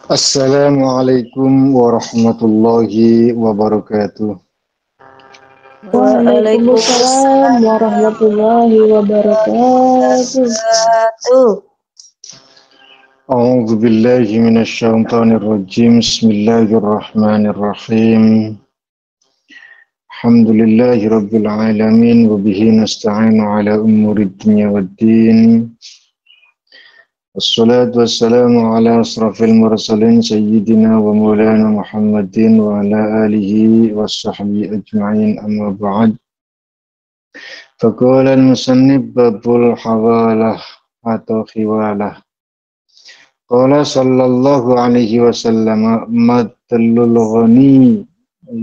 Assalamualaikum warahmatullahi wabarakatuh. Waalaikumsalam warahmatullahi wabarakatuh. A'udzu billahi minasyaitonir rajim. Bismillahirrahmanirrahim. Alhamdulillahi rabbil alamin wa bihi nasta'inu ala umurid dunya waddin. Wassalatu wassalamu ala asrafil mursalin sayyidina wa maulana Muhammadin wa ala alihi washabbihi ajma'in amma ba'd. Faqala al-musannif babul hawalah atau khiwalah. Qala sallallahu alaihi wasallam matlul ghani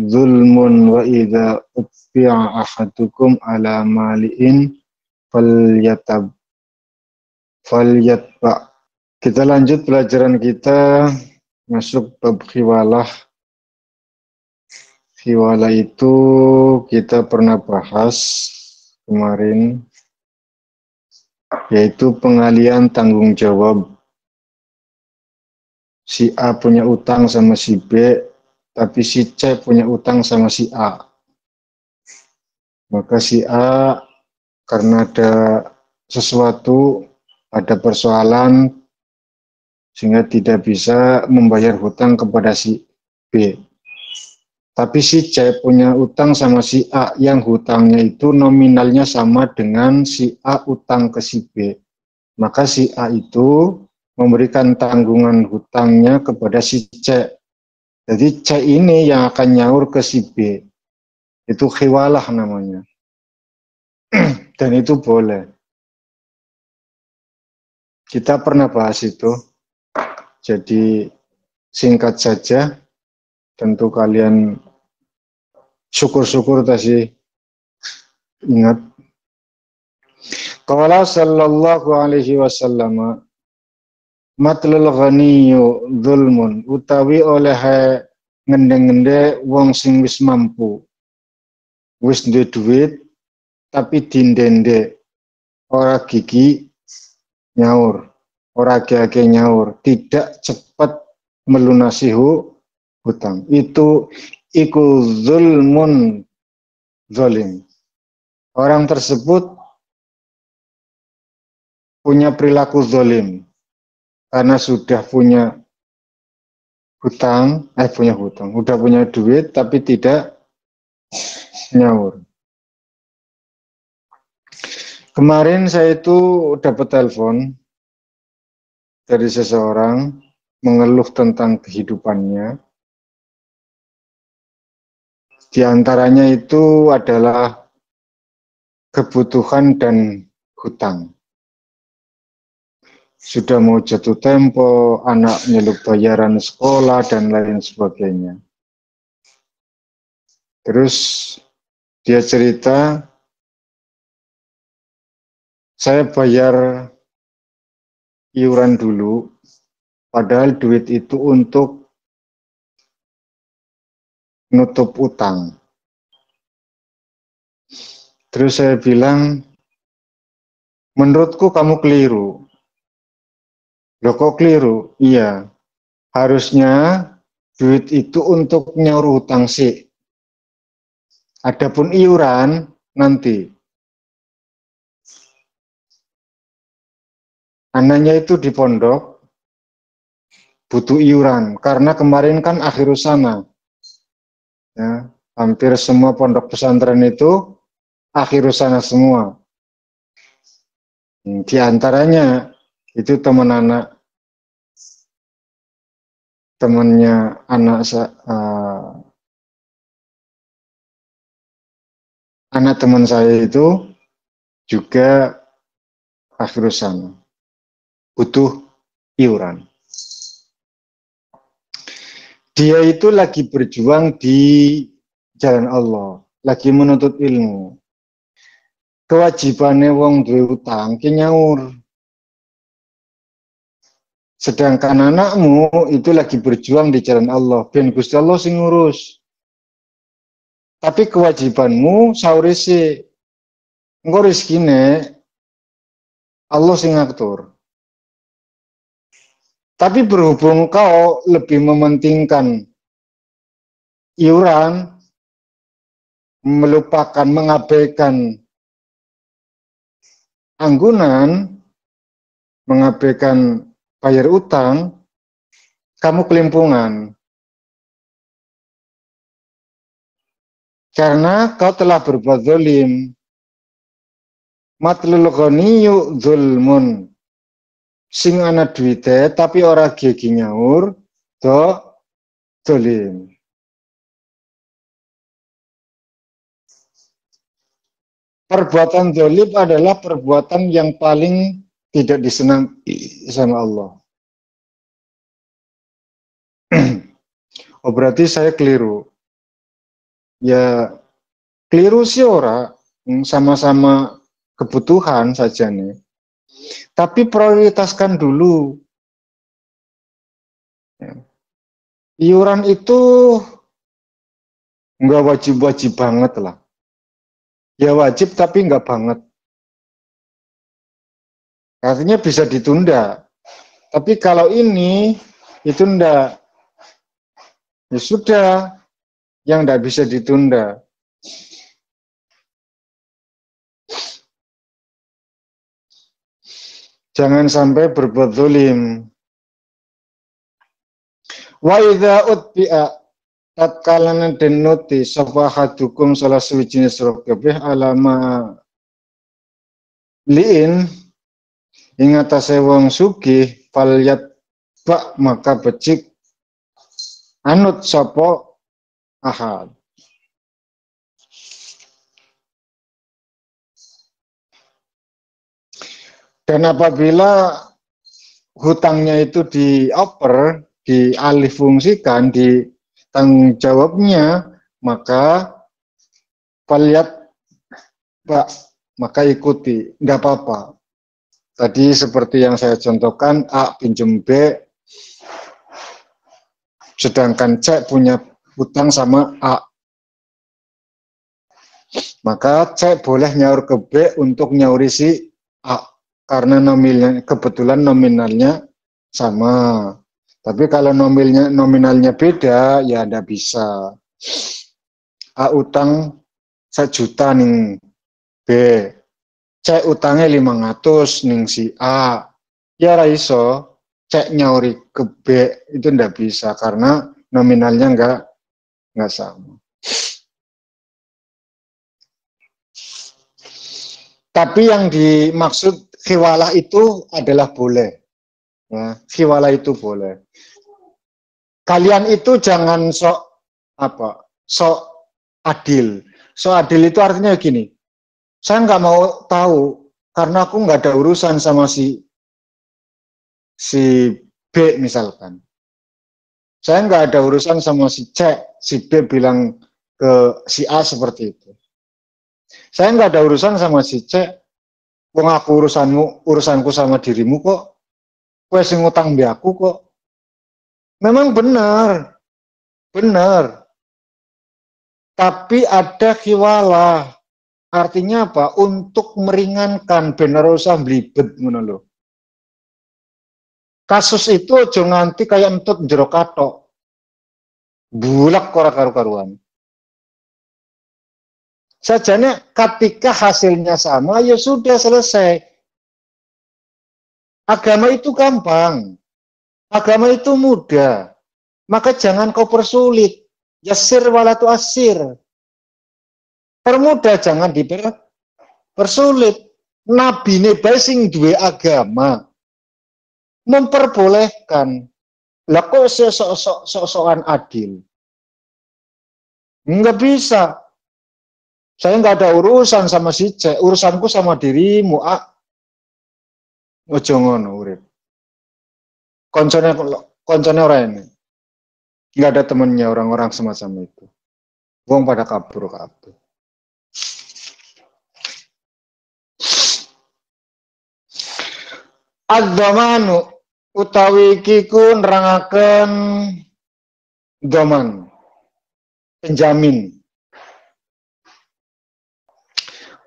zulmun wa idza utbi'a ahadukum ala mali'in falyatba. Kita lanjut pelajaran kita masuk bab khiwalah. Khiwalah itu kita pernah bahas kemarin, yaitu pengalian tanggung jawab. Si A punya utang sama si B, tapi si C punya utang sama si A. Maka si A karena ada sesuatu, ada persoalan, sehingga tidak bisa membayar hutang kepada si B. Tapi si C punya utang sama si A yang hutangnya itu nominalnya sama dengan si A utang ke si B. Maka si A itu memberikan tanggungan hutangnya kepada si C. Jadi C ini yang akan nyaur ke si B. Itu khiwalah namanya. Dan itu boleh. Kita pernah bahas itu. Jadi singkat saja. Tentu kalian syukur-syukur tadi ingat. Qala sallallahu alaihi wasallam matlul ghaniyu zulmun utawi oleh ngende-ngende wong sing wis mampu. Wis duwe duit tapi dindende ora gigi nyaur, ora gage nyaur, tidak cepat melunasi hutang. Iku zulmun zalim. Orang tersebut punya perilaku zalim karena sudah punya hutang, udah punya duit tapi tidak nyaur. Kemarin saya itu dapat telepon dari seseorang mengeluh tentang kehidupannya. Di antaranya itu adalah kebutuhan dan hutang. Sudah mau jatuh tempo, anak nyeluk bayaran sekolah, dan lain sebagainya. Terus dia cerita, saya bayar iuran dulu, padahal duit itu untuk nutup utang. Terus saya bilang, menurutku kamu keliru. Loh kok keliru? Iya, harusnya duit itu untuk nyaur hutang sih. Adapun iuran nanti. Anaknya itu di pondok butuh iuran karena kemarin kan akhir usana. Ya, hampir semua pondok pesantren itu akhir usana semua. Di antaranya itu temannya anak teman saya itu juga akhir usana, butuh iuran. Dia itu lagi berjuang di jalan Allah, lagi menuntut ilmu. Kewajibannya wong duwe utang ki nyaur. Sedangkan anakmu itu lagi berjuang di jalan Allah, ben Gusti Allah sing ngurus. Tapi kewajibanmu sauri sih, engko rezekine Allah sing ngatur. Tapi berhubung kau lebih mementingkan iuran, melupakan, mengabaikan anggunan, mengabaikan bayar utang, kamu kelimpungan. Karena kau telah berbuat zalim. Matlul ghaniyu zulmun. Sing ana duite tapi ora gigi nyaur, do zalim. Perbuatan zalim adalah perbuatan yang paling tidak disenangi sama Allah. Oh, berarti saya keliru. Ya, keliru sih ora, sama-sama kebutuhan saja nih. Tapi prioritaskan dulu. Ya. Iuran itu nggak wajib-wajib banget lah. Ya wajib tapi nggak banget. Artinya bisa ditunda. Tapi kalau ini itu enggak. Ya sudah, yang enggak bisa ditunda. Jangan sampai berbuat zalim. Wa idza utbi'a tatkala den nuti sapa hadukum salah suwijine sira kabeh alama liin ing atase wong sugih falyat bak maka becik anut sapa ahad. Dan apabila hutangnya itu dioper, dialihfungsikan, ditanggung jawabnya, maka lihat Pak, maka ikuti, nggak apa-apa. Tadi seperti yang saya contohkan, A pinjem B, sedangkan C punya hutang sama A. Maka C boleh nyaur ke B untuk nyauri si A. Karena kebetulan nominalnya sama. Tapi kalau nominalnya beda, ya nggak bisa. A utang 1 juta ning B, C utangnya 500 ning si A. Ya raiso, C nyauri ke B itu nggak bisa karena nominalnya nggak sama. Tapi yang dimaksud khiwalah itu adalah boleh. Ya, khiwalah itu boleh. Kalian itu jangan sok adil. Sok adil itu artinya gini. Saya nggak mau tahu karena aku nggak ada urusan sama si B misalkan. Saya nggak ada urusan sama si C. Si B bilang ke si A seperti itu. Saya nggak ada urusan sama si C. Wong aku urusanku sama dirimu kok. Kowe sing ngutang mbek aku kok. Memang benar. Tapi ada khiwalah. Artinya apa? Untuk meringankan bener usah blibet ngono lho. Kasus itu aja nganti kayak entut njero kathok. Bulak ora karu-karuan. Sajane ketika hasilnya sama, ya sudah selesai. Agama itu gampang. Agama itu mudah. Maka jangan kau persulit. Yasir walatu asir. Permudah, jangan dipersulit. Nabi ne bae sing duwe agama memperbolehkan. Lah kok sok-sokan adil? Enggak bisa. Saya nggak ada urusan sama si C, urusanku sama dirimu, A. Ojo ngono urip. Koncone orang ini. Nggak ada temennya orang-orang semacam itu. Wong pada kabur. Ad-dhamanu utawi iki ku nerangaken dhaman, penjamin.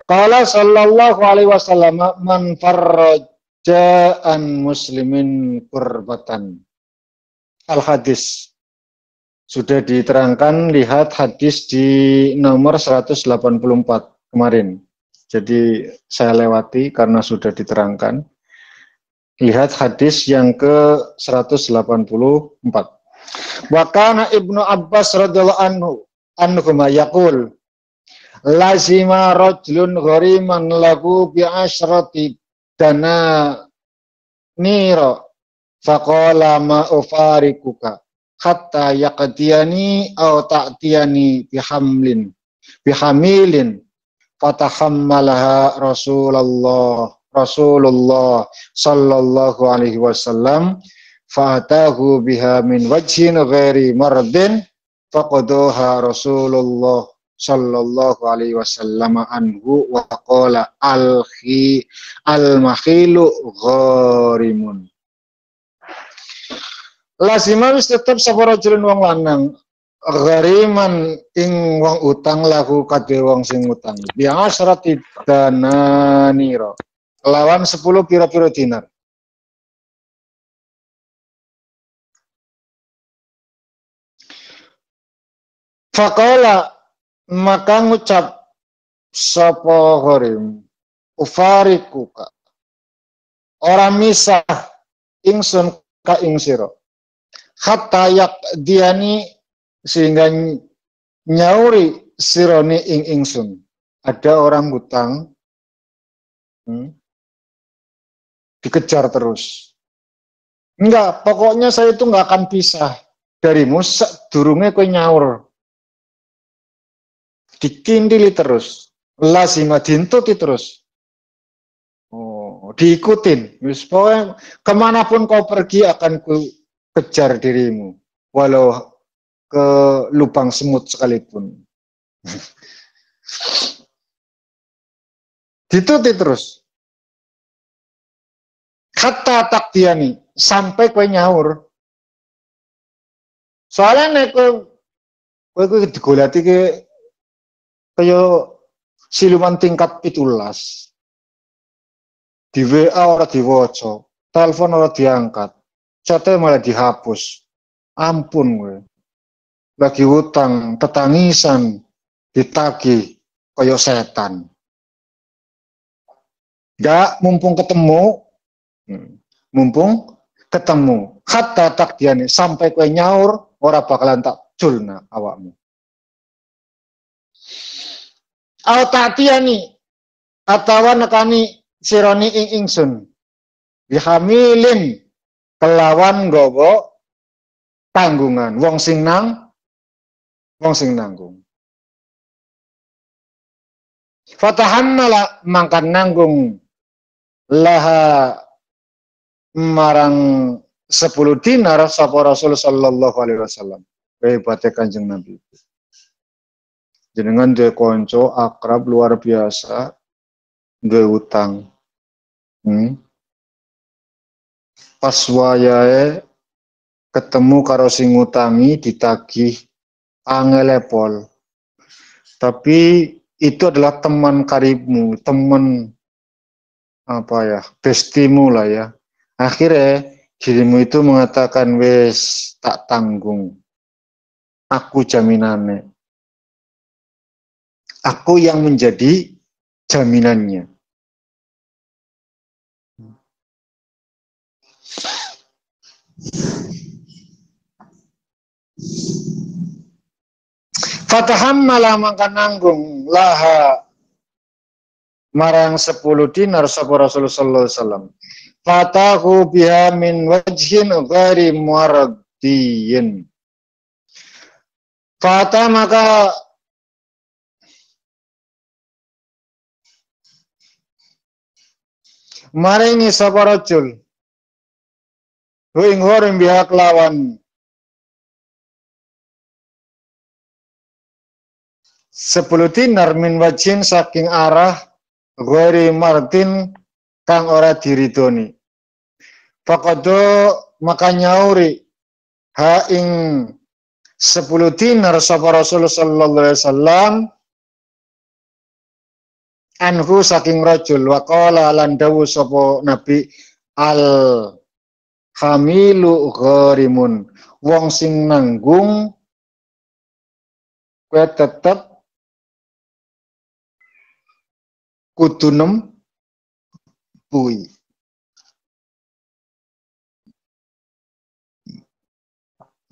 Qala sallallahu alaihi wasallam man farraja an muslimin kurbatan al-hadis. Sudah diterangkan, lihat hadis di nomor 184 kemarin. Jadi saya lewati karena sudah diterangkan. Lihat hadis yang ke 184. Wa kana Ibnu Abbas radhiyallahu anhu yaqul lazima rajulun ghariman lahu bi asyrati dana nira faqala ma ufarikuka hatta yaqtiyani aw ta'tiyani bihamilin fatahammalaha Rasulullah sallallahu alaihi wasallam fa'atahu biha min wajhin ghairi mardin faqadaha Rasulullah sallallahu alaihi wasallam anhu wa qala al-makhilu gharimun. Lazima wis tetep sapa rajulun wong lanang ghariman ing wong utang lahu kadhe wong sing utang bi asrati dananira lawan 10 pira-pira dinar. Faqala maka ngucap sapa gharim ufarikuka ora misah ingsun ka ing sira hatta yak diani sehingga nyauri sironi ing ingsun. Ada orang hutang dikejar terus. Enggak, pokoknya saya itu enggak akan pisah darimu sedurunge kowe nyaur. Dikindili terus, lazima dintuti terus. Oh, diikutin. Wis pokoknya kemanapun kau pergi akan ku kejar dirimu, walau ke lubang semut sekalipun. Dituti terus. Kata takdiani sampai kowe nyaur. Soalnya nek kowe digolati ke kaya siluman tingkat 17. Di WA ora diwaca, telepon ora diangkat. Chatnya malah dihapus. Ampun gue. Lagi hutang, tetangisan, ditagih koyo setan. Gak mumpung ketemu. Hatta takdiani sampai kue nyaur ora bakalan tak culna awakmu. Au ta'tiyani atawa nekani sironi ing ingsun. Bihamilin kelawan gowo tanggungan wong sing nanggung. Fatahammala mangkan nanggung laha marang 10 dinar sapa Rasul sallallahu alaihi wasallam. Hebate Kanjeng Nabi. Jenengan duwe kanca akrab luar biasa duwe utang. Pas wayahe ketemu karo sing ngutangi ditagih angelepol. Tapi itu adalah teman karibmu, teman bestimu lah ya. Akhirnya dirimu itu mengatakan wes tak tanggung. Aku jaminannya. Aku yang menjadi jaminannya. Fatahammala maka nanggung laha marang 10 dinar sapa Rasulullah sallallahu alaihi wasallam. Fatahu biha min wajhin ghairi muraddiyin. Fata maka maringi sapa rajul ing horim biha kelawan 10 dinar min wajhin saking arah ghairi martin kang ora diridoni. Faqado maka nyauri ha ing 10 dinar sapa Rasulullah sallallahu alaihi wasallam anhu saking rajul wa qala lan dawu sapa Nabi al hamilu gharimun wong sing nanggung kowe tetep kudu nempuhi.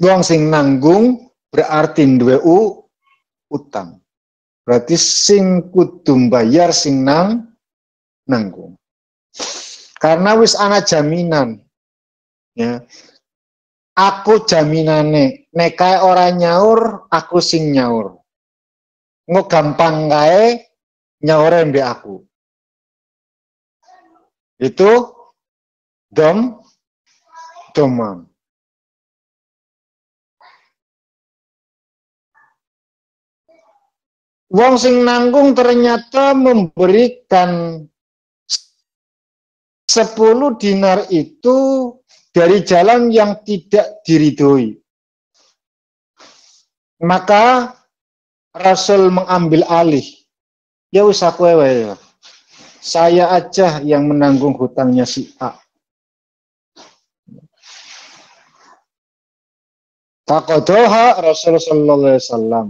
Wong sing nanggung berarti duwe utang. Berarti sing kudu bayar sing nanggung. Karena wis ana jaminan. Ya. Aku jaminane, nek kae ora nyaur, aku sing nyaur. Ngo gampang kae nyaure mbek aku. Itu domam. Wong sing nanggung ternyata memberikan 10 dinar itu dari jalan yang tidak diridhoi. Maka Rasul mengambil alih. Ya wis aku wae ya. Saya aja yang menanggung hutangnya si A. Faqadaha Rasul sallallahu alaihi wasallam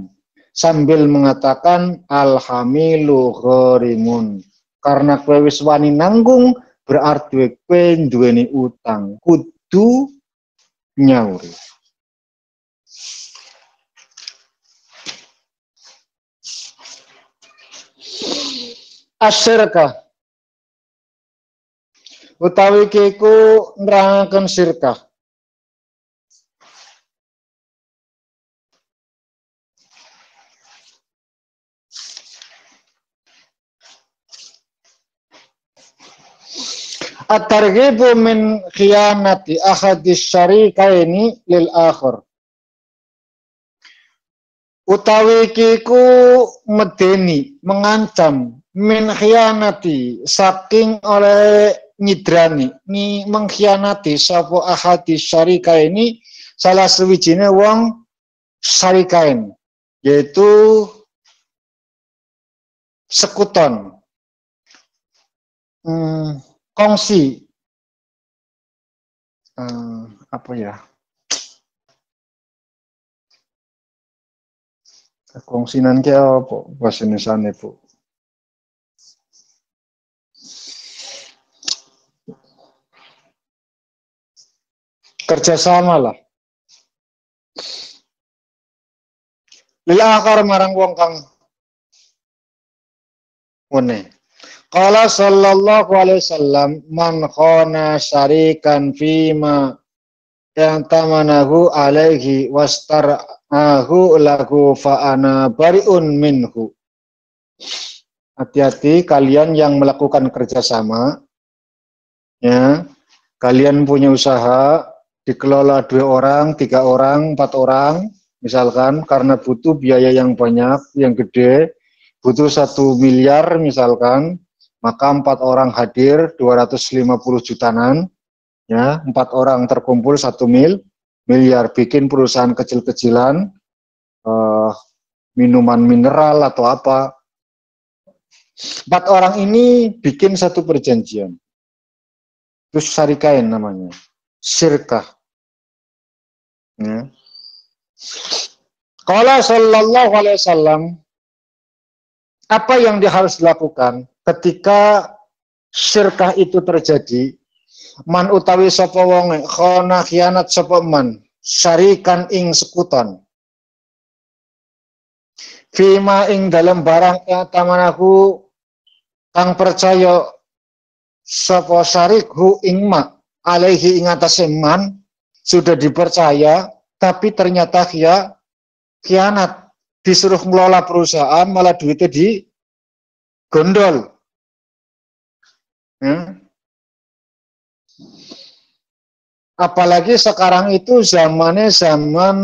sambil mengatakan alhamilu gharimun. Karena kowe wis wani nanggung berarti kowe duweni utang, kudu nyauri. Asyirkah utawi kiku nerangaken syirkah. At-targhibu min khiyanati ahadis syarikaini lil akhir. Utawi kiku medeni, mengancam min khiyanati saking oleh nyidrani ni mengkhianati sapa ahadis syarikaini salah sewijine wong syarikain yaitu sekuton. Kongsi apa ya? Kongsinan ki apa bahasa Indonesiane, Bu? Kerjasama lah. Lil akhar marang wong kang ngene. Qala sallallahu alaihi wasallam man khana syarikan fima yang tamanahu alaihi wastar'ahu lahu fa ana bariun minhu. Hati-hati kalian yang melakukan kerjasama, ya, kalian punya usaha dikelola 2 orang, 3 orang, 4 orang, misalkan karena butuh biaya yang banyak, yang gede, butuh 1 miliar misalkan. Maka 4 orang hadir 250 jutaan, ya 4 orang terkumpul 1 miliar, bikin perusahaan kecil-kecilan, minuman mineral atau apa. 4 orang ini bikin satu perjanjian, terus syarikain namanya, syirkah. Ya. Qala sallallahu alaihi wasallam, apa yang dia harus lakukan ketika syirkah itu terjadi? Man utawi sapa wong khana khianat sapa man syarikan ing sekuton fima ing dalam barang tamanahu kang percaya sapa syarikhu ing ma alaihi ing atase man sudah dipercaya tapi ternyata khianat, disuruh ngelola perusahaan malah duitnya di gondol. Ya. Apalagi sekarang itu zamannya zaman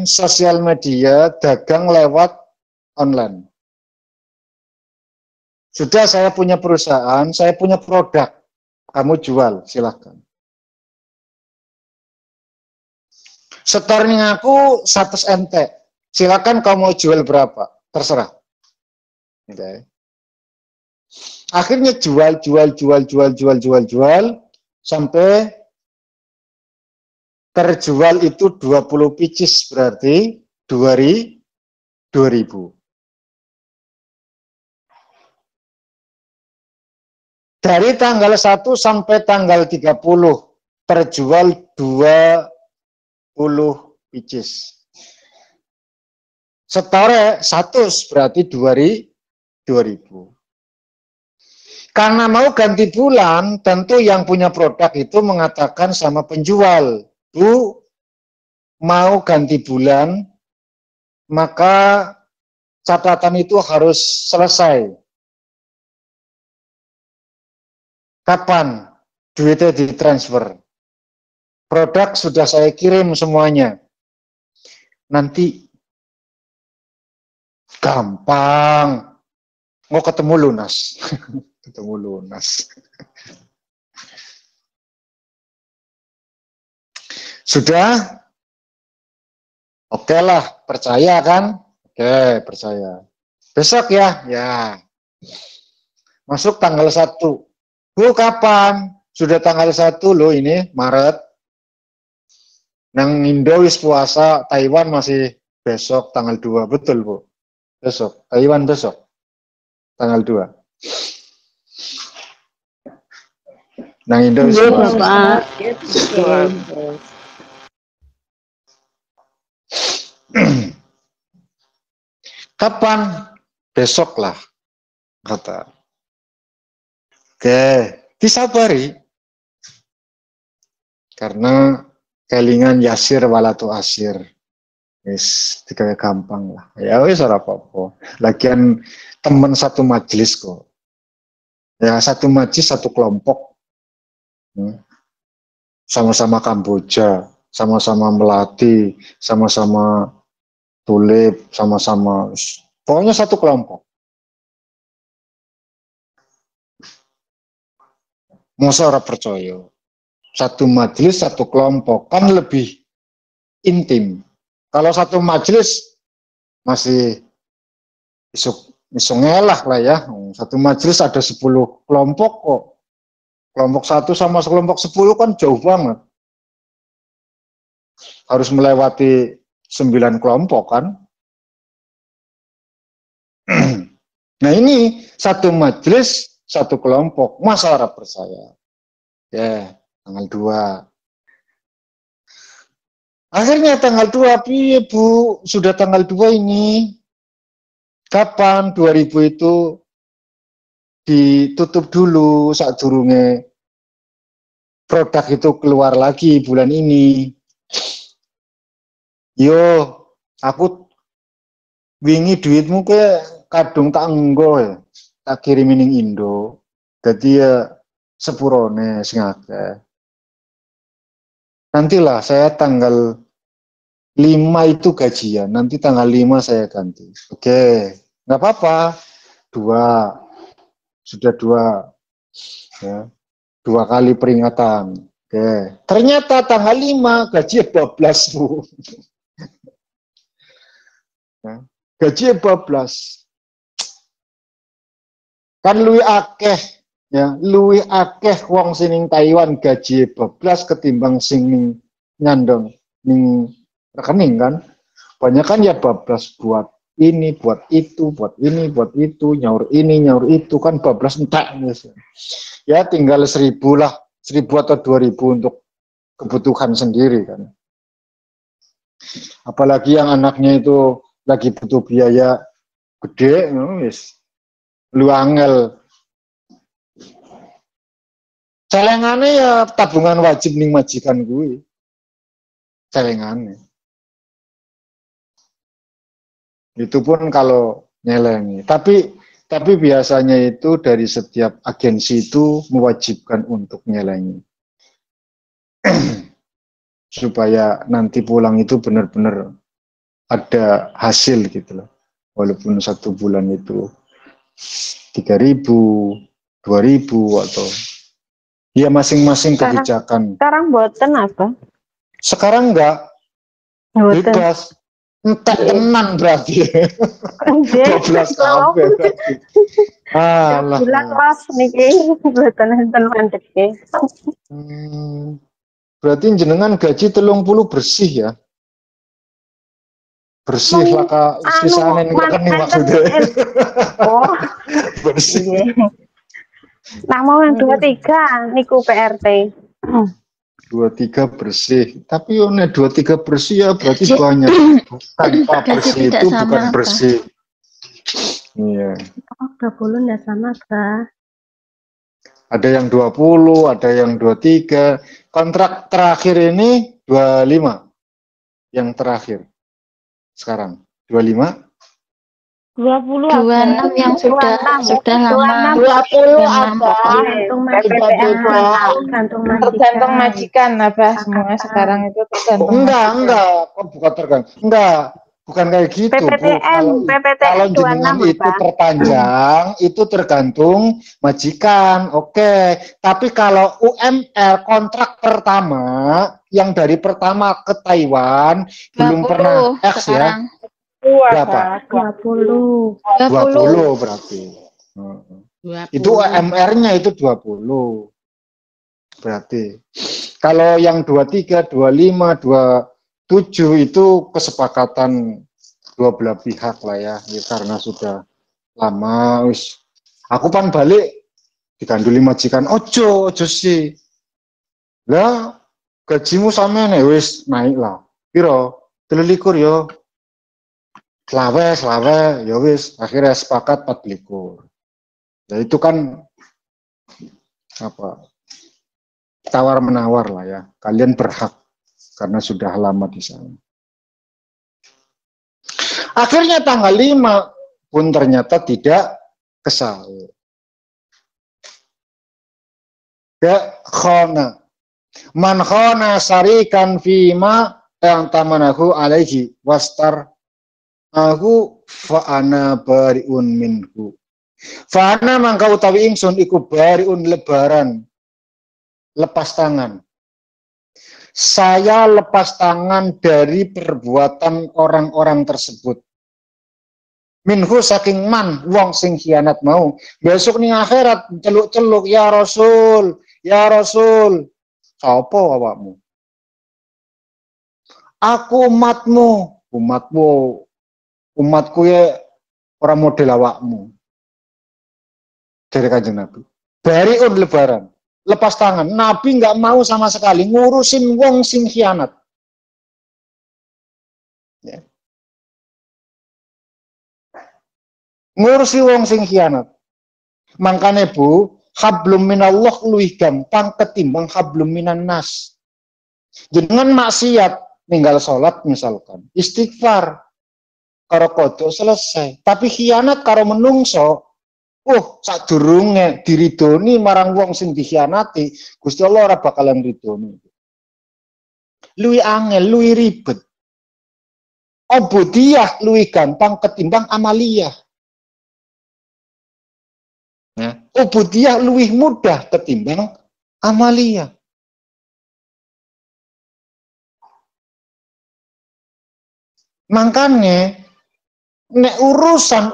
sosial media, dagang lewat online. Sudah saya punya perusahaan, saya punya produk, kamu jual, silahkan. Setornya aku 100 MT, silakan kamu mau jual berapa, terserah. Okay. Akhirnya jual sampai terjual itu 20 pieces, berarti 2.000. Dari tanggal 1 sampai tanggal 30 terjual 20 pieces. Setore 100 berarti 2.000. Karena mau ganti bulan, tentu yang punya produk itu mengatakan sama penjual, Bu, mau ganti bulan, maka catatan itu harus selesai. Kapan duitnya ditransfer? Produk sudah saya kirim semuanya. Nanti gampang. Mau ketemu lunas. Ketemu lunas. Sudah? Oke lah, percaya kan? Oke, percaya. Besok ya? Ya. Masuk tanggal 1. Bu, kapan? Sudah tanggal 1 loh ini, Maret. Nang Indo wis puasa, Taiwan masih besok tanggal 2. Betul, Bu. Besok. Taiwan besok. Tanggal 2. Nang Indo wis Iya, puasa. Bapak. Kapan? Besok lah, kata. Oke, disabari. Karena kelingan yasir walatu asir. Wis digawe gampang lah. Ya wis ora apa-apa. Lagian teman satu majelis kok. Ya satu majelis satu kelompok. Sama-sama Kamboja, sama-sama Melati, sama-sama Tulip, sama-sama, pokoknya satu kelompok. Masa ora percaya? Satu majelis, satu kelompok, kan lebih intim. Kalau satu majelis masih isu ngelah lah ya. Satu majelis ada 10 kelompok kok. Kelompok 1 sama kelompok 10 kan jauh banget. Harus melewati 9 kelompok kan. Nah ini satu majelis, satu kelompok. Masa ora percaya? Ya, tanggal 2. Akhirnya tanggal 2, piye Bu? Sudah tanggal 2 ini. Kapan 2000 itu ditutup dulu saat durunge produk itu keluar lagi bulan ini. Yo, aku wingi duitmu ke kadung tak enggo ya. Tak kirim ning Indo. Jadi ya sepurone sing akeh. Nantilah saya tanggal 5 itu gajian. Nanti tanggal 5 saya ganti. Oke, nggak apa-apa. 2. Sudah 2. Ya. 2 kali peringatan. Oke. Ternyata tanggal 5 gaji 12, Bu. Ya. Gaji 12. Kan luwih akeh ya, luwih akeh wong sing ning Taiwan gaji 12 ketimbang sing ning nyandong ning rekening kan. Banyak kan ya 12 buat ini, buat itu, buat ini, buat itu, nyaur ini, nyaur itu kan 12 entek. Ya tinggal 1.000 lah, 1.000 atau 2.000 untuk kebutuhan sendiri kan. Apalagi yang anaknya itu lagi butuh biaya gede, wis lu angel. Celengane ya tabungan wajib ning majikan gue. Celengane. Itu pun kalau nyelengi. Tapi biasanya itu dari setiap agensi itu mewajibkan untuk nyelengi. Supaya nanti pulang itu benar-benar ada hasil gitu loh. Walaupun 1 bulan itu 3.000, 2.000 atau ya masing-masing kebijakan. Sekarang boten apa? Sekarang enggak, bebas. Entek tenan berarti. 12 kabeh berarti. Alah. Bulan pas niki boten enten mandeke. Berarti jenengan gaji 30 bersih ya. Bersih laka sisane ning rekening maksudnya. Oh, Bersih. iya. Nah, mau yang 23 niku PRT. 23 bersih. Tapi yo nek 23 bersih ya berarti Gaji, banyak. Tanpa gaji bersih tidak itu sama, bukan Kak. bersih. Iya. Oh, 20 enggak sama, Kak. Ada yang 20, ada yang 23. Kontrak terakhir ini 25. Yang terakhir. Sekarang 25. 20 26 yang sudah lama. 20 26 ada tergantung PPDB tergantung majikan Abah semua sekarang itu Oh, tergantung enggak. Kok bukan tergantung. Enggak. Bukan kayak gitu, Bu. Kalau jenengan 26 itu perpanjang, itu tergantung majikan. Oke. Tapi kalau UMR kontrak pertama, yang dari pertama ke Taiwan, belum pernah X sekarang. ya. Berapa? 20. 20 berarti. Itu UMR-nya itu 20. Berarti. Kalau yang 23, 25, 27 itu kesepakatan dua belah pihak lah ya. Karena sudah lama wis. Aku pan balik dikanduli majikan. Ojo sih. Lah gajimu sama nih wis naik lah. Piro? 23 yo. Selawe, ya wis, akhirnya sepakat 24. Nah itu kan apa? Tawar menawar lah ya. Kalian berhak karena sudah lama di sana. Akhirnya tanggal 5 pun ternyata tidak kesal. Ya khona. Man khona sarikan fima yang tamanahu alaihi wastar aku fa'ana bariun minhu. Fa'ana mangka utawi ingsun iku bariun lebaran. Lepas tangan. Saya lepas tangan dari perbuatan orang-orang tersebut. Minhu saking man wong sing khianat mau. Besok ning akhirat celuk-celuk ya Rasul, ya Rasul. Sapa awakmu? Aku umatku ya orang model awakmu. Dari Kanjeng Nabi. Bariun lebaran. Lepas tangan. Nabi nggak mau sama sekali ngurusin wong sing khianat. Ya. Ngurusi wong sing khianat. Makanya Bu, hablum minallah luwih gampang ketimbang hablum minan nas. Jangan maksiat, tinggal sholat misalkan. Istighfar, karo kodok selesai. Tapi khianat karo menungso, sadurunge diridoni marang wong sing dikhianati, Gusti Allah ora bakalan ridoni. Luwih angel, luwih ribet. Obodiyah luwih gampang ketimbang amaliyah. Ya. Ubudiyah luwih mudah ketimbang amaliyah. Makanya nek urusan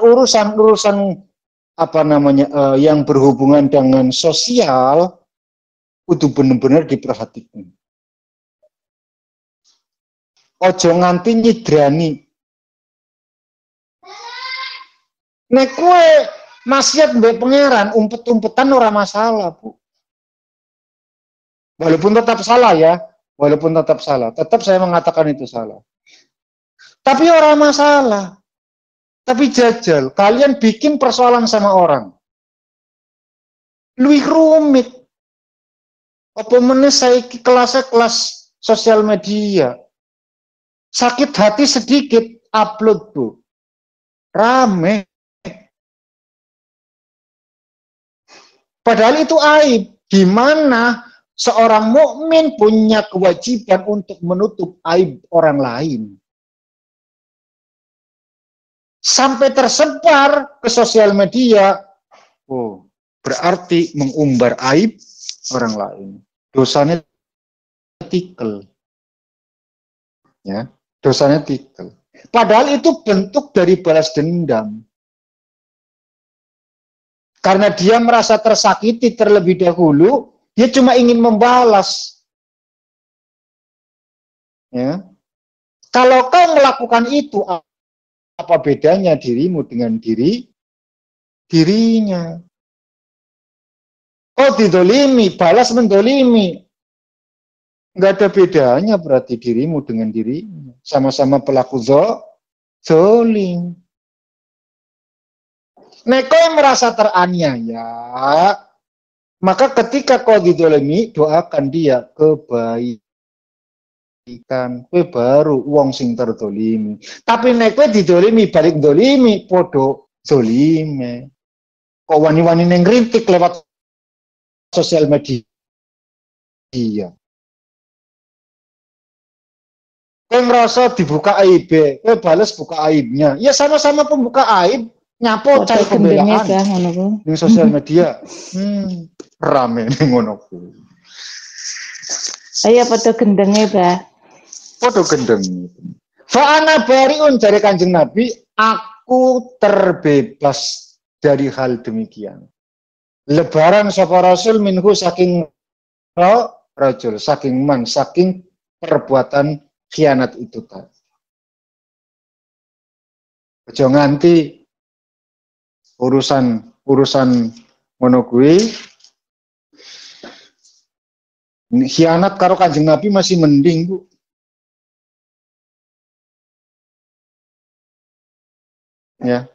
apa namanya yang berhubungan dengan sosial kudu bener-bener diperhatikan. Ojo nganti nyidrani. Nek kue maksiat mbek pangeran umpet-umpetan ora masalah, Bu. Walaupun tetap salah ya, tetap saya mengatakan itu salah. Tapi orang masalah. Tapi jajal, kalian bikin persoalan sama orang. Luwih rumit. Apa meneh saiki kelasnya kelas sosial media. Sakit hati sedikit, upload, Bu. Rame. Padahal itu aib. Gimana seorang mukmin punya kewajiban untuk menutup aib orang lain. Sampai tersebar ke sosial media, berarti mengumbar aib orang lain. Dosanya tikel. Ya, dosanya tikel. Padahal itu bentuk dari balas dendam. Karena dia merasa tersakiti terlebih dahulu, dia cuma ingin membalas. Ya. Kalau kau melakukan itu, apa bedanya dirimu dengan dirinya? Kau didolimi, balas mendolimi. Nggak ada bedanya berarti dirimu dengan dirinya. Sama-sama pelaku zolim. Nek kau yang merasa teraniaya, maka ketika kau didolimi, doakan dia kebaikan. Kue baru wong sing terdolimi. Tapi nek kue didolimi balik dolimi, podo zolime. Kok wani-wani neng rintik lewat sosial media. Kau ngerasa dibuka aib, kau balas buka aibnya. Ya sama-sama pembuka aib, nyapo cari pembelaan di sosial media. Rame nih ngono. Ayo foto gendengnya, Bah. Foto gendeng. Fa'ana bariun dari Kanjeng Nabi, aku terbebas dari hal demikian. Lebaran sapa Rasul minhu saking rajul, saking perbuatan khianat itu tadi. Aja nganti urusan ngono kuwi khianat karo Kanjeng Nabi masih mending, Bu. Ya.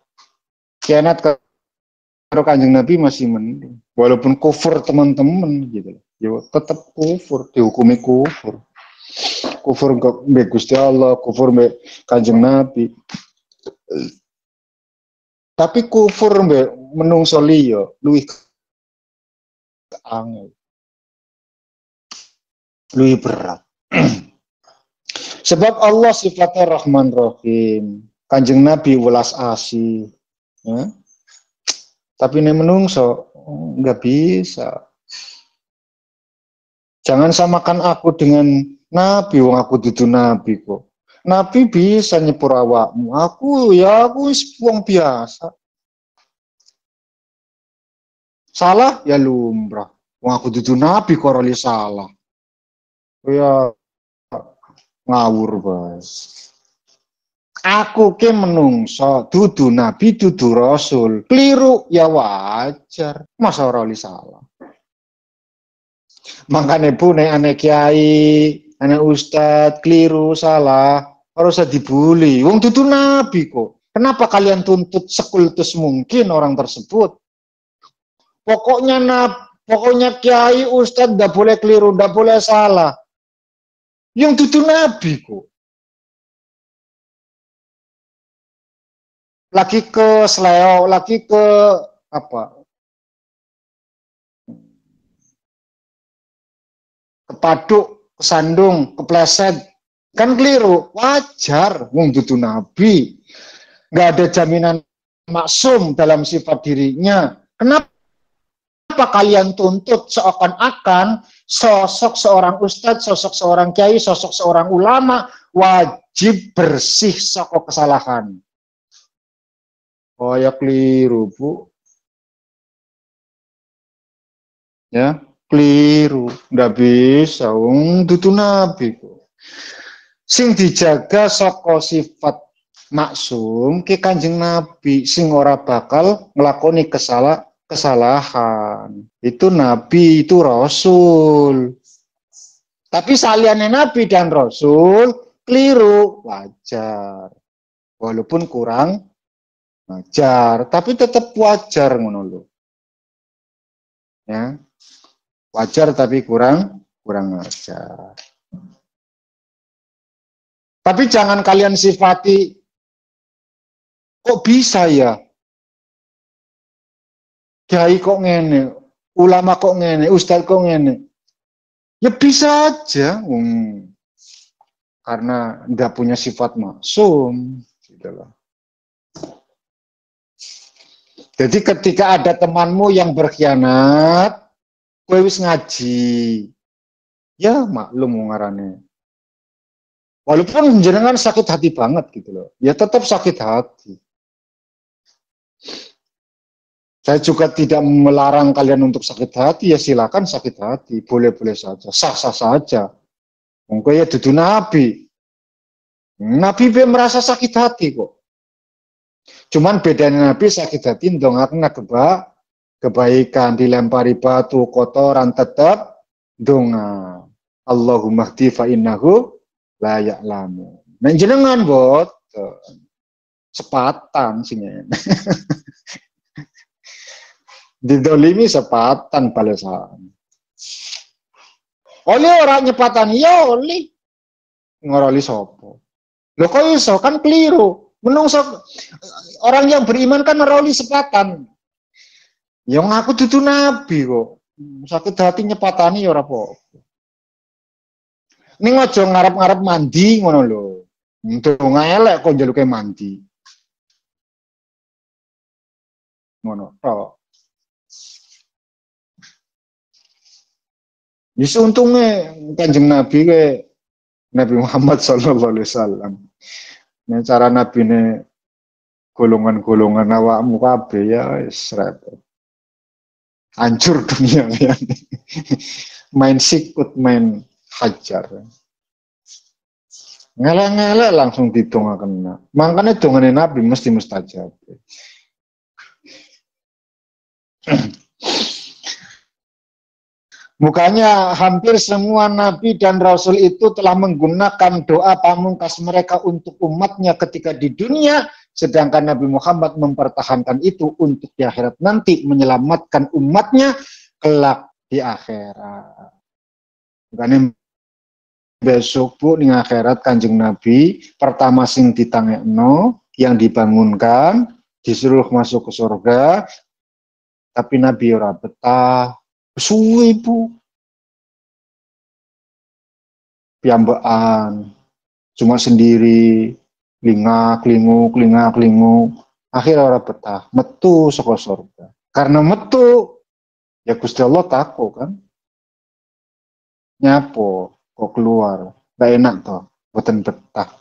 Khianat karo Kanjeng Nabi masih mending. Walaupun kufur teman-teman gitu. Ya tetap kufur, dihukumi kufur. Kufur mbek Gusti Allah, kufur mbek Kanjeng Nabi. Tapi kufur mbek menungso liya luwih angel. Luwih berat. Sebab Allah sifatnya Rahman Rahim. Kanjeng Nabi welas asih. Ya. Tapi ini menungso nggak bisa. Jangan samakan aku dengan Nabi, wong aku dudu Nabi kok. Nabi bisa nyepur awakmu. Aku wong biasa. Salah ya lumrah. Wong aku dudu Nabi kok ora salah. Ya ngawur bae. Aku ke menungso, dudu Nabi, dudu Rasul. Keliru ya wajar. Masa ora salah. Makanya Bu, nek anak kiai, anak ustad, keliru, salah, harus dibully. Wong dudu Nabi kok. Kenapa kalian tuntut sekultus mungkin orang tersebut? Pokoknya kiai, ustad, nggak boleh keliru, nggak boleh salah. Yang dudu Nabi kok. Lagi ke seleo, lagi ke apa? Kepaduk, kesandung, kepleset, kan keliru, wajar, wong dudu Nabi, nggak ada jaminan maksum dalam sifat dirinya. Kenapa kalian tuntut seakan-akan sosok seorang ustadz, sosok seorang kiai, sosok seorang ulama wajib bersih saka kesalahan? Oh ya keliru, Bu. Ya. Keliru, ndak bisa, wong dudu Nabi kok. Sing dijaga saka sifat maksum ke Kanjeng Nabi, sing ora bakal nglakoni kesalahan. Itu Nabi, itu Rasul. Tapi saliyane Nabi dan Rasul keliru, wajar. Walaupun kurang wajar, tapi tetap wajar ngono lho. Ya. Wajar tapi kurang wajar. Tapi jangan kalian sifati, kok bisa ya? Kiai kok ngene, ulama kok ngene, ustaz kok ngene. Ya bisa aja, karena nggak punya sifat maksum. Gitu loh. Jadi ketika ada temanmu yang berkhianat, kowe wis ngaji, ya maklum ngarane. Walaupun jenengan sakit hati banget gitu loh, ya tetap sakit hati. Saya juga tidak melarang kalian untuk sakit hati, ya silakan sakit hati, boleh-boleh saja, sah-sah saja. Mungkin ya dudu Nabi, Nabi be merasa sakit hati kok. Cuman bedanya Nabi sakit hati ndongaken kebaikan, dilempari batu kotoran tetap donga. Allahumma hdi fa innahu la ya'lamu. Nah jenengan bot sepatan sini. Didolimi sepatan balesan. Oli orang nyepatan ya oli ngoroli sopo. Lho kok iso kan keliru. Menungso orang yang beriman kan ngeroli sepatan. Yang aku dudu nabi kok. Sakit hati nyepatani ya ora apa-apa. Ning aja ngarep-ngarep mandi ngono lho. Ndonga elek kok njaluke mandi. Ngono tok. Wis untunge Kanjeng Nabi ke Nabi Muhammad sallallahu alaihi wasallam. Nek cara nabine golongan-golongan awakmu kabeh ya wis repot. Hancur dunia ya. Main sikut, main hajar. Ngelak-ngelak langsung didongaken. Makanya dongane Nabi mesti mustajab. Mukanya hampir semua nabi dan rasul itu telah menggunakan doa pamungkas mereka untuk umatnya ketika di dunia, sedangkan Nabi Muhammad mempertahankan itu untuk di akhirat nanti menyelamatkan umatnya kelak di akhirat. Makanya besok bu ning akhirat Kanjeng Nabi pertama sing ditangekno yang dibangunkan disuruh masuk ke surga, tapi Nabi ora betah. Suwe bu piambaan cuma sendiri lingak linguk akhirnya orang betah metu saka surga karena metu ya Gusti Allah takut kan nyapo kok keluar gak enak toh boten betah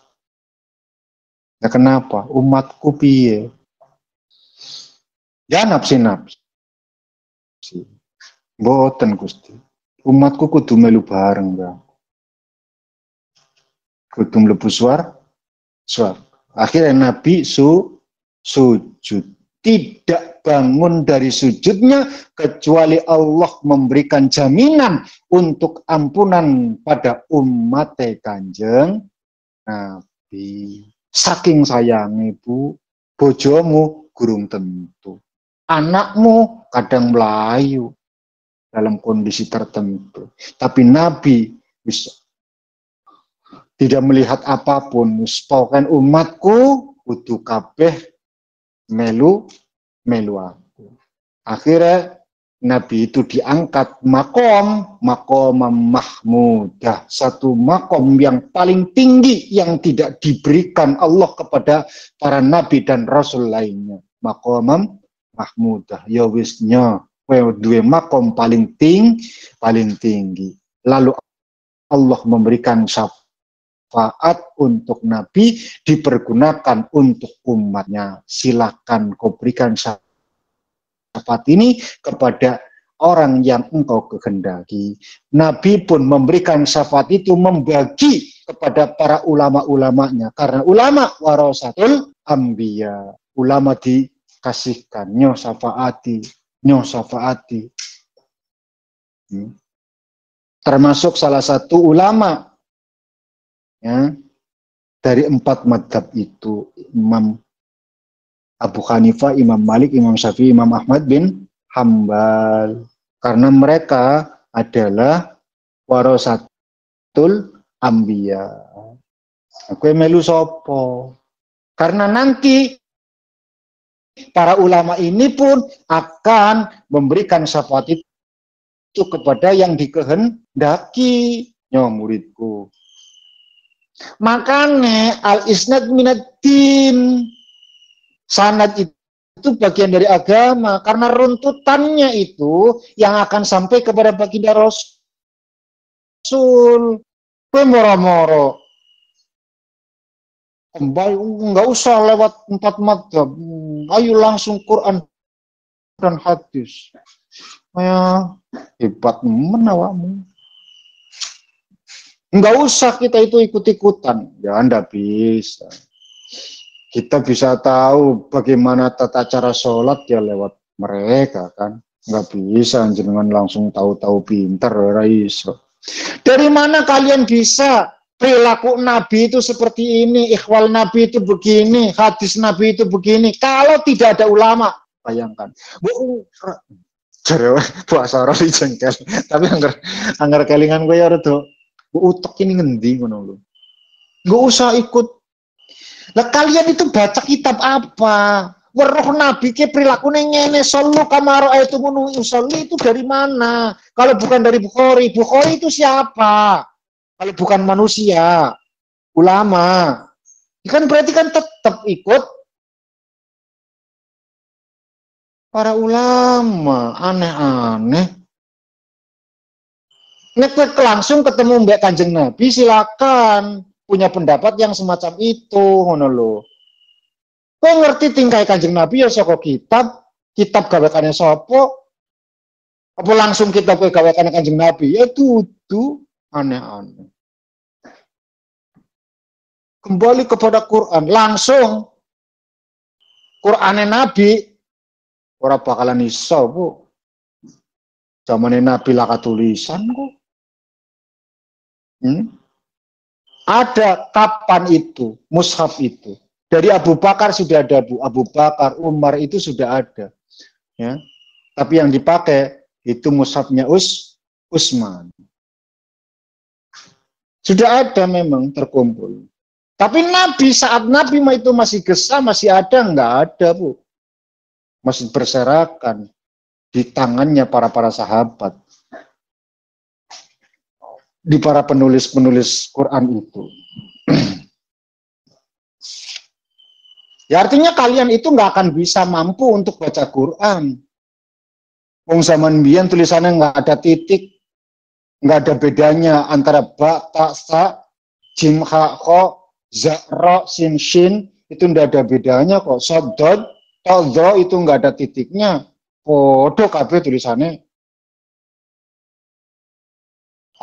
ya kenapa umatku piye ya nafsi boten Gusti, umatku kudu melu bareng ya. Kudu mlebu swarga. Akhirnya Nabi sujud. Tidak bangun dari sujudnya kecuali Allah memberikan jaminan untuk ampunan pada umat Kanjeng Nabi. Saking sayang ibu, bojomu gurung tentu. Anakmu kadang melayu. Dalam kondisi tertentu. Tapi Nabi bisa tidak melihat apapun. Pokoknya umatku kudu kabeh melu aku. Akhirnya Nabi itu diangkat makom mahmudah. Satu makom yang paling tinggi yang tidak diberikan Allah kepada para nabi dan rasul lainnya. Makom mahmudah. Ya wisnya. Dua makom paling tinggi. Lalu Allah memberikan syafaat untuk Nabi dipergunakan untuk umatnya. Silakan kau berikan syafaat ini kepada orang yang engkau kehendaki. Nabi pun memberikan syafaat itu membagi kepada para ulama-ulamanya. Karena ulama warasatul anbiya. Ulama dikasihkan syafaati. Termasuk salah satu ulama ya, dari 4 madhab itu Imam Abu Hanifah, Imam Malik, Imam Syafi'i, Imam Ahmad bin Hambal, karena mereka adalah warasatul anbiya. Aku melu sopo karena nanti para ulama ini pun akan memberikan syafaat itu kepada yang dikehendaki muridku. Makanya al-isnad minaddin, sanad itu bagian dari agama karena runtutannya itu yang akan sampai kepada baginda Rasul. Moro-moro kembali nggak usah lewat 4 madhab, ayo langsung Quran dan hadis. Ya hebat awakmu. Enggak usah kita itu ikut-ikutan. Ya, enggak bisa. Kita bisa tahu bagaimana tata cara sholat ya lewat mereka kan. Enggak bisa jenengan langsung tahu-tahu pinter, ora iso. Dari mana kalian bisa perilaku Nabi itu seperti ini, ikhwal Nabi itu begini, hadis Nabi itu begini, kalau tidak ada ulama? Bayangkan. Puasa orang jengkel. Tapi anggar kelingan gue ya rada utek ini ngendi ngono lho. Nggak usah ikut. Lah kalian itu baca kitab apa? Weruh Nabi ke perilakunya ngene, sallu kama ra'aitumuni usolli, itu dari mana? Kalau bukan dari Bukhari. Bukhari itu siapa? Kalau bukan manusia, ulama. Kan berarti kan tetap ikut para ulama. Aneh-aneh. Nek langsung ketemu Mbak Kanjeng Nabi, silakan punya pendapat yang semacam itu, ngono lho. Kowe ngerti tingkai Kanjeng Nabi ya saka kitab gawekane sapa? Apa langsung kitab kowe gawekane Kanjeng Nabi? Ya dudu aneh-aneh. Kembali kepada Quran, langsung Qur'ane Nabi ora bakalan iso, Bu. Zamane Nabi laka tulisan kok. Ada kapan itu mushaf itu? Dari Abu Bakar sudah ada, Bu. Abu Bakar, Umar itu sudah ada. Ya. Tapi yang dipakai itu mushafnya Utsman. Sudah ada memang terkumpul. Tapi Nabi saat Nabi itu masih gesah, masih ada, enggak ada, Bu. Masih berserakan di tangannya para sahabat. Di para penulis-penulis Quran itu. Ya artinya kalian itu nggak akan bisa mampu untuk baca Quran. Wong zaman biyen tulisannya nggak ada titik, nggak ada bedanya antara ba, ta, sa, jim, ha, kho, za, ro, sin, shin, itu nggak ada bedanya kok. Sodod, todro itu nggak ada titiknya. Podo kabeh tulisannya.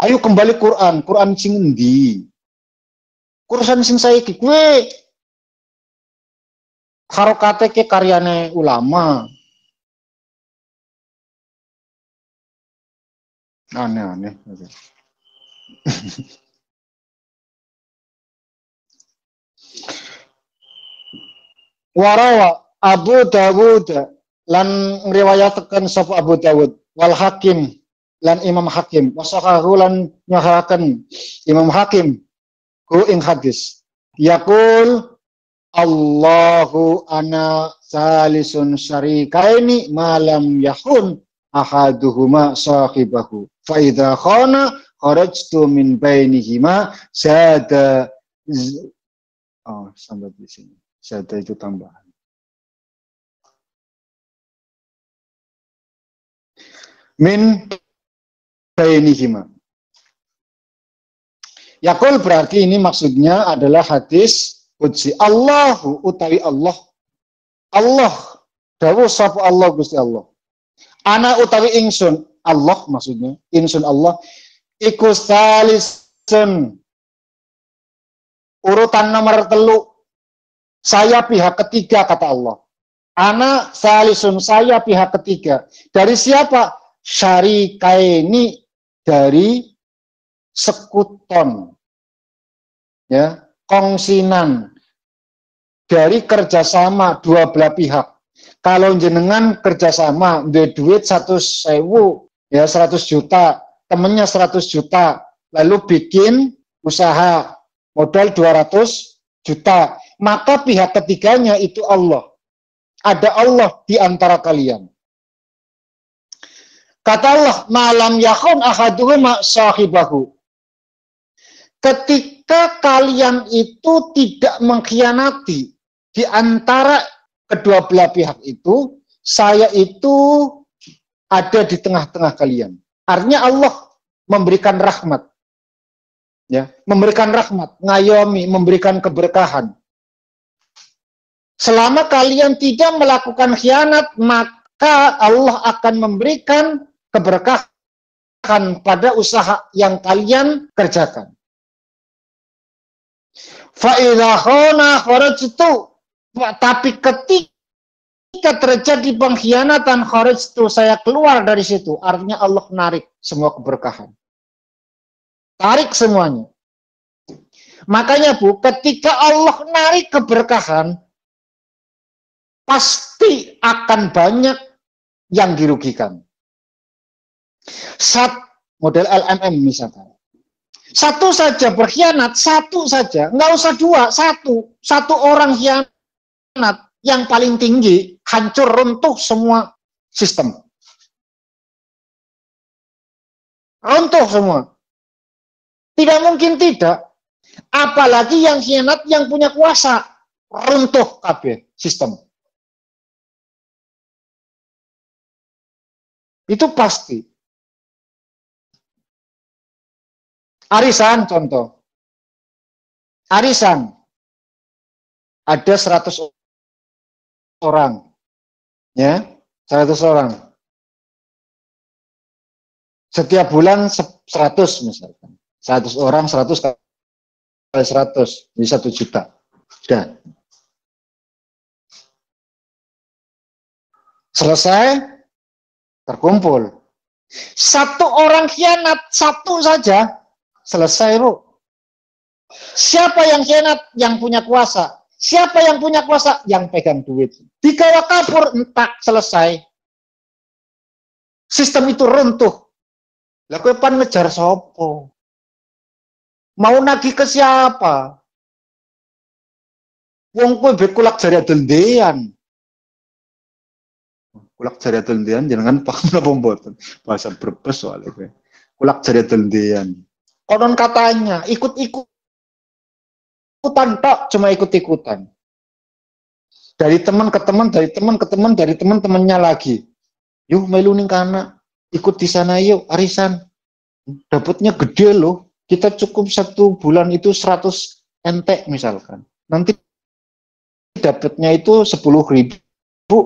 Ayo kembali Quran, Quran sing endi? Quran sing saiki kuwe harokate ke karyane ulama. Aneh-aneh. Warawa Abu Dawud lan ngriwayataken sapa Abu Dawud wal Hakim lan Imam Hakim wasahahu lan nyaharaken Imam Hakim ku ing hadis yaqul Allahu ana salisun syarikaini malam yahun ahaduhuma sahibahu fa idza khana kharajtu min bainihima sada sampai di sini sada itu tambahan min bainihima. Yaqul berarti ini maksudnya adalah hadis qudsi. Allahu utawi Allah. Allah dawuh sapa Allah Gusti Allah. Ana utawi ingsun Allah maksudnya, ingsun Allah iku salisun urutan nomor 3. Saya pihak ketiga kata Allah. Ana salisun saya pihak ketiga. Dari siapa? Syarikaini dari sekuton, ya, kongsinan dari kerjasama dua belah pihak. Kalau jenengan kerjasama, duit 100.000, ya 100 juta, temennya 100 juta, lalu bikin usaha modal 200 juta, maka pihak ketiganya itu Allah. Ada Allah di antara kalian. Kata Allah, malam yakun ahaduhuma sahibahu. Ketika kalian itu tidak mengkhianati di antara kedua belah pihak itu, saya itu ada di tengah-tengah kalian. Artinya Allah memberikan rahmat. Ya, memberikan rahmat, ngayomi, memberikan keberkahan. Selama kalian tidak melakukan khianat, maka Allah akan memberikan keberkahan pada usaha yang kalian kerjakan. Fa idza khana kharajtu. Tapi ketika terjadi pengkhianatan kharajtu, saya keluar dari situ. Artinya Allah narik semua keberkahan. Tarik semuanya. Makanya Bu, ketika Allah narik keberkahan, pasti akan banyak yang dirugikan. Model LMM misalkan. Satu saja berkhianat, satu saja. Nggak usah dua, satu. Satu orang khianat yang paling tinggi, hancur, runtuh semua sistem. Runtuh semua. Tidak mungkin tidak. Apalagi yang khianat yang punya kuasa, runtuh kabeh sistem. Itu pasti. Arisan contoh. Arisan. Ada 100 orang. Ya, 100 orang. Setiap bulan 100 misalkan. 100 orang, 100 kali 100, jadi 1 juta. Sudah. Selesai, terkumpul. Satu orang khianat, satu saja, selesai, Bu. Siapa yang khianat? Yang punya kuasa. Siapa yang punya kuasa? Yang pegang duit. Dikala kabur, entak, selesai. Sistem itu runtuh. Lah kowe pan ngejar sopo? Mau nagih ke siapa? Wong kowe mbek kulak jari deldean. Kulak jari deldean jangan paham napa mboten. Bahasa Brebes soalnya kowe. Kulak jari deldean. Konon katanya ikut-ikutan tok, cuma ikut-ikutan. Dari teman ke teman, dari teman ke teman, dari teman-temannya lagi. Yuk melu ning kana, ikut di sana yuk arisan. Dapatnya gede loh. Kita cukup 1 bulan itu 100 NT misalkan. Nanti dapatnya itu 10.000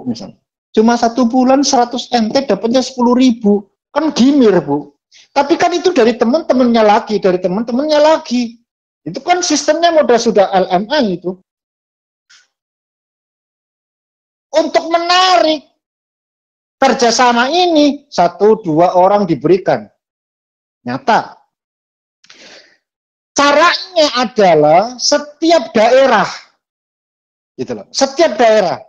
misalkan. Cuma 1 bulan 100 NT dapatnya 10.000. Kan gimir, Bu. Tapi kan itu dari teman-temannya lagi, dari teman-temannya lagi. Itu kan sistemnya modal sudah LMA itu. Untuk menarik kerjasama ini 1-2 orang diberikan. Nyata. Caranya adalah setiap daerah, gitu loh. Setiap daerah,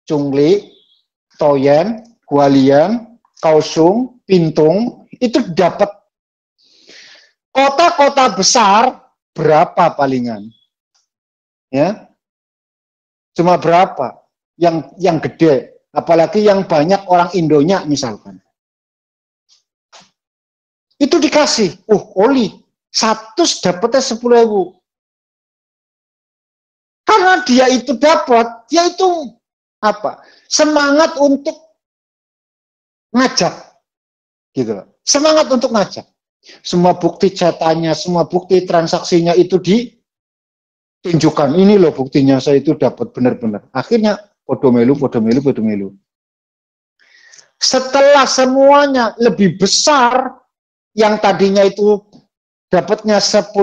Cungli, Toyen, Gualian, Kausung, Pintung, itu dapat kota-kota besar berapa palingan, ya? Cuma berapa? Yang gede, apalagi yang banyak orang Indonya misalkan. Itu dikasih, oli. 100 dapatnya 10.000. Karena dia itu dapat, dia itu apa? Semangat untuk ngajak, gitu loh. Semangat untuk ngajak. Semua bukti catatannya, semua bukti transaksinya itu ditunjukkan. Ini loh buktinya, saya itu dapat benar-benar. Akhirnya podo melu. Setelah semuanya lebih besar, yang tadinya itu dapatnya 10.000,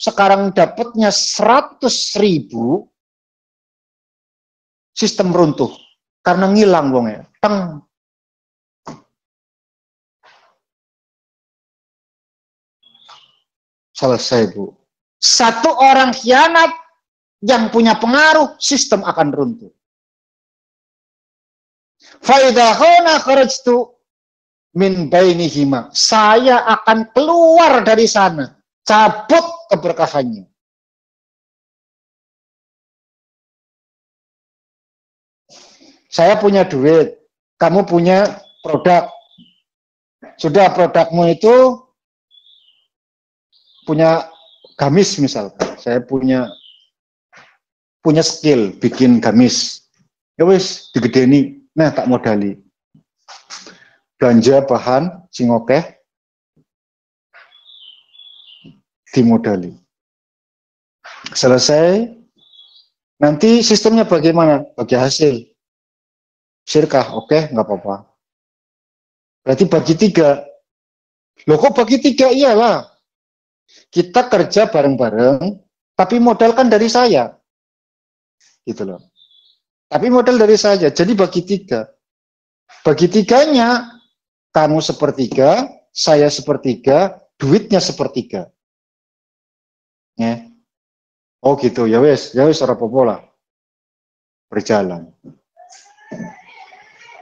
sekarang dapatnya 100.000, sistem runtuh. Karena ngilang wongnya. Teng. Selesai, Bu. Satu orang khianat yang punya pengaruh, sistem akan runtuh. Faidah khana kharajtu min bainihima. Saya akan keluar dari sana. Cabut keberkahannya. Saya punya duit. Kamu punya produk. Sudah produkmu itu punya gamis misalkan. Saya punya skill bikin gamis. Ya wis digedeni. Nah tak modali. Belanja bahan sing akeh dimodali. Selesai, nanti sistemnya bagaimana? Bagi hasil. Sirkah, oke, nggak apa-apa. Berarti bagi 3. Loh kok bagi 3? Iyalah. Kita kerja bareng-bareng, Tapi modal kan dari saya. Gitu loh. Tapi modal dari saya. Jadi bagi tiga. Bagi tiganya, kamu sepertiga, saya sepertiga, duitnya sepertiga. Ya. Oh gitu, ya wes ora apa-apa lah. Berjalan.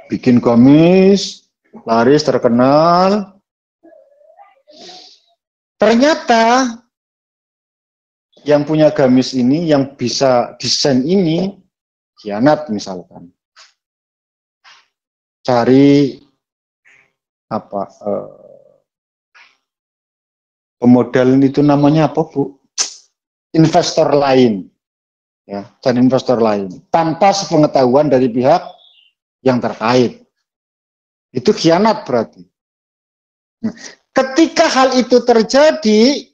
Bikin gamis, laris terkenal. Ternyata yang punya gamis ini, yang bisa desain ini, khianat misalkan. Cari apa pemodal itu namanya apa, Bu? Investor lain. Ya, cari investor lain tanpa sepengetahuan dari pihak yang terkait. Itu khianat berarti. Nah, ketika hal itu terjadi,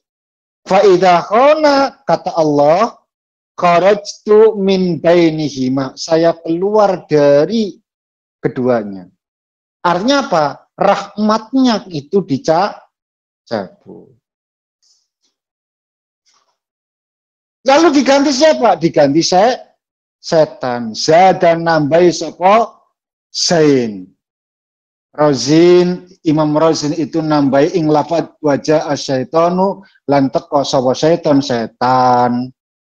faidah khona, kata Allah, kharajtu min bainihima, saya keluar dari keduanya. Artinya apa? Rahmatnya itu dicabut. Lalu diganti siapa? Diganti setan. Zadan nambahi sapa sain. Rozin, Imam Rozin itu nambahi ing lafad wajah asyaitonu lan teko sapa setan.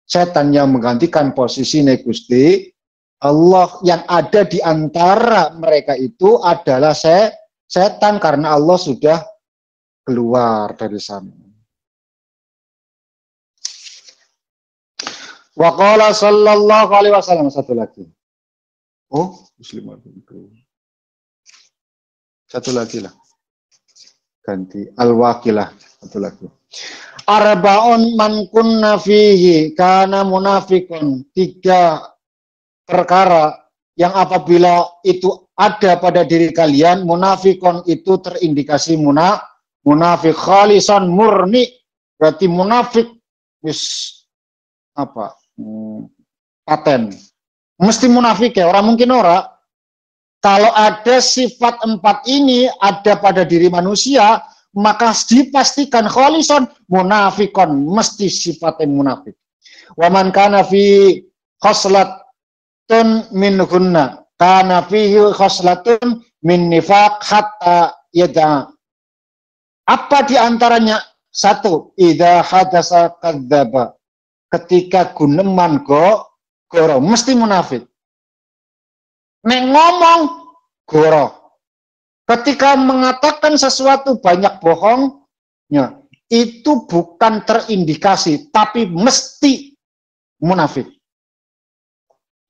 Setan yang menggantikan posisi Gusti Allah, yang ada di antara mereka itu adalah setan karena Allah sudah keluar dari sana. Wa qala sallallahu alaihi wasallam, satu lagi. Oh, muslim itu. Satu lagi lah. Ganti al-waqilah, satu lagi. Arba'un man kunna fihi kana munafiqun. 3 perkara yang apabila itu ada pada diri kalian, munafikon itu terindikasi munafik khalisan murni, berarti munafik wis apa? Paten. Mesti munafik ya, orang mungkin ora. Kalau ada sifat 4 ini ada pada diri manusia, maka dipastikan khalisan munafikon, mesti sifatnya munafik. Wa man kana fi khoslatun min hunna kana fihi khoslatun min nifaq hatta yada. Apa diantaranya? 1, idza hadasa kadzdzaba. Ketika guneman goro, mesti munafik. Nek ngomong goro. Ketika mengatakan sesuatu banyak bohongnya, itu bukan terindikasi, tapi mesti munafik.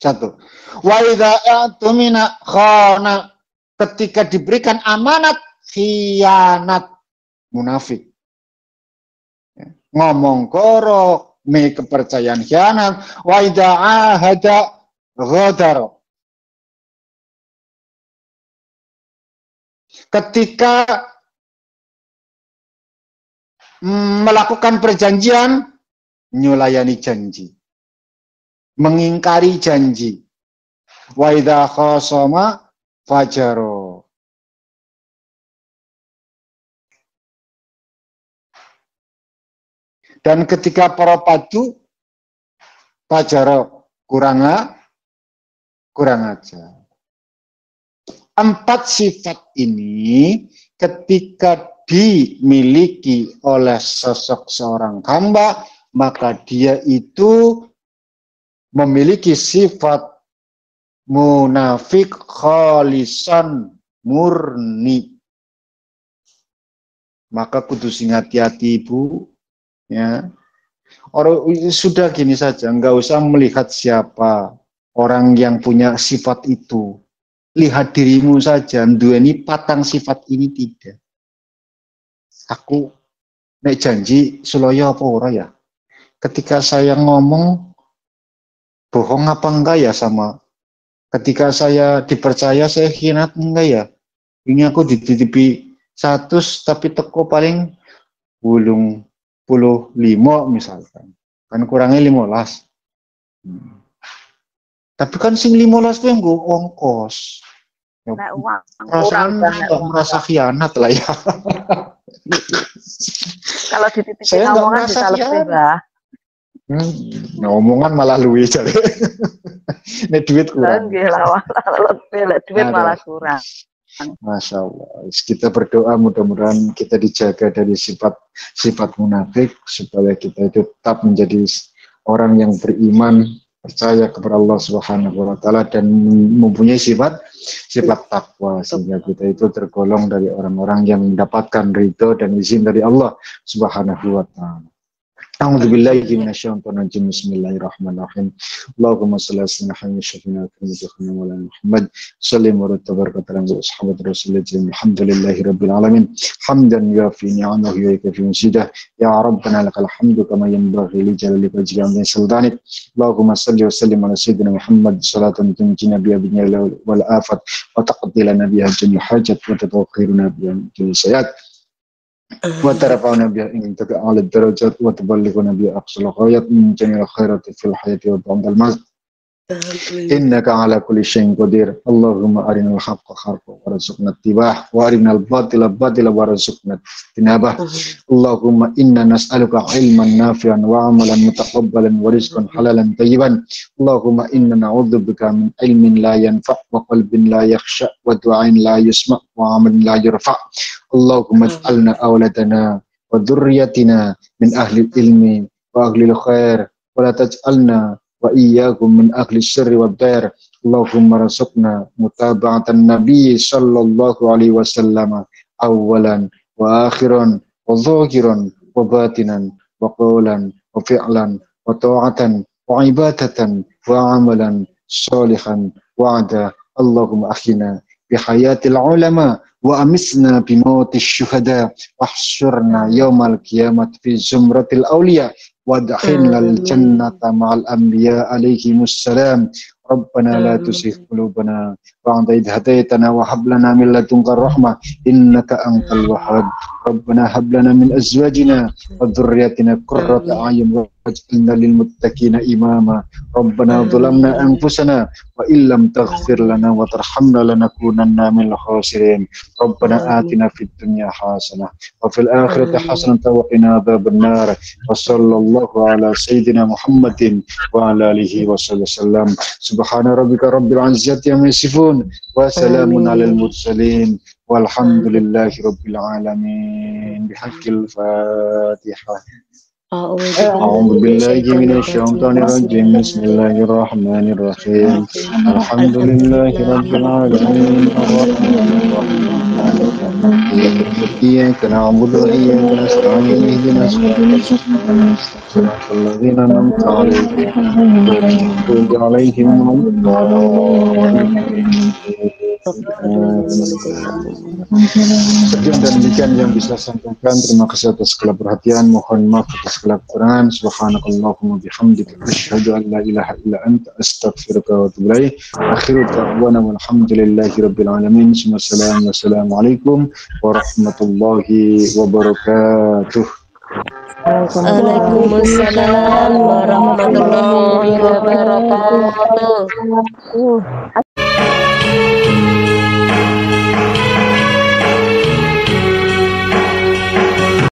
1. Wa idza atumina khana, ketika diberikan amanat khianat, munafik. Ngomong goro, kepercayaan khianat. Wa idza ahada ghadar, ketika melakukan perjanjian, nyulayani janji, mengingkari janji. Wa idza khasama fajaro. Dan ketika para padu, fajaro, kurang ajar. 4 sifat ini ketika dimiliki oleh sosok seorang hamba, maka dia itu memiliki sifat munafik khalisan murni. Maka kudu sing hati-hati, Ibu, ya. Orang sudah gini saja, enggak usah melihat siapa orang yang punya sifat itu. Lihat dirimu saja, duweni patang sifat ini tidak. Aku nek janji suloyo apa ora ya? Ketika saya ngomong bohong apa enggak ya sama? Ketika saya dipercaya saya khianat enggak ya? Ini aku dititipi 100 tapi teko paling 85 misalkan. Kan kurangnya 15. Tapi kan sing 15 kuwi nggo ongkos. Nah, uang Perasaan nggak merasa khianat lah ya. Kalau dititipin Saya nggak omongan merasa bisa lebih, khianat. Mbak. Nah, omongan malah luwih jare. Nek duit kurang. Nggih lah, duit malah kurang. Masya Allah. Kita berdoa mudah-mudahan kita dijaga dari sifat munafik supaya kita itu tetap menjadi orang yang beriman, percaya kepada Allah Subhanahu wa taala dan mempunyai sifat takwa sehingga kita itu tergolong dari orang-orang yang mendapatkan ridho dan izin dari Allah Subhanahu wa taala. A'udzubillahi minasyaitonir rajim. Bismillahirrahmanirrahim. Allahumma shalli ala sayyidina Muhammad sallim wa tabaraka wa ashabat rasulillah. Alhamdulillahi rabbil alamin. Hamdan yafi ni'amahu wa yakfi mazidah. Ya rabbana lakal hamdu kama yanbaghi li jalali wajhika wa sultanik. Allahumma shalli wa sallim ala sayyidina Muhammad salatan tunjina biha wal afat wa taqdilana biha jami'al hajat wa tadkhiruna biha jami'al sayyi'at. Wa tarafa'una biha indaka a'la darajat wa tuballighuna biha aqsal ghayat min jami'il khairati fil hayati wa ba'dal maut. Innaka ala kulli syai'in qadir. Allahumma arinal haqqa haqqan warzuqna ittiba'ah wa arinal batila batilan warzuqna ijtinabah. Allahumma inna nas'aluka ilman nafi'an wa 'amalan mutaqabbalan wa rizqan halalan thayyiban. Allahumma inna na'udzubika min ilmin la yanfa' wa qalbin la yakhsha wa du'ain la yusma' wa 'amalin la yurfa'. Allahumma ij'alna awladana wa dhurriyyatina min ahli ilmi wa ahli khair wa la taj'alna wa iyyakum min ahli syarri wad dar. Allahumma razuqna mutaba'atan nabiy sallallahu alaihi wasallam awalan wa akhiran wa zahiran wa batinan wa qawlan wa fi'lan wa ta'atan wa ibadatan wa amalan salihan wa'ada. Allahumma akhina bi hayatil ulama wa amisna bi mautis syuhada wahsyurna yaumal qiyamati fi zumratil awliya وادخلنا الجنة مع الأنبياء عليهم السلام. ربنا لا تزغ قلوبنا بعد إذ هديتنا وهب لنا من لدنك الرحمة إنك أنت الوهاب. ربنا هب لنا من أزواجنا وذرياتنا قرة أعين واجعلنا للمتقين إماما. ربنا ظلمنا أنفسنا وإن لم تغفر لنا وترحمنا لنكونن من الخاسرين. ربنا آتنا في الدنيا حسنة وفي الآخرة حسنة وقنا عذاب النار. وصلى الله على سيدنا محمد وعلى آله وصحبه وسلم. سبحان ربك رب العزة عما يصفون وسلام على المرسلين والحمد لله رب العالمين. بحق الفاتحة. أعوذ بالله من الشيطان الرجيم. بسم الله الرحمن الرحيم. الحمد لله رب العالمين الرحمن الرحيم إياك نعبد وإياك نستعين اهدنا الصراط الذين أنعمت عليهم غير المغضوب عليهم ولا الضالين. Sekian dan demikian yang bisa saya sampaikan. Terima kasih atas segala perhatian. Mohon maaf atas segala kekurangan. Subhanakallahumma bihamdika asyhadu an la ilaha illa anta astaghfiruka wa atubu ilaik. Akhiru da'wana walhamdulillahi rabbil alamin. Wassalamualaikum warahmatullahi wabarakatuh. Waalaikumsalam warahmatullahi wabarakatuh.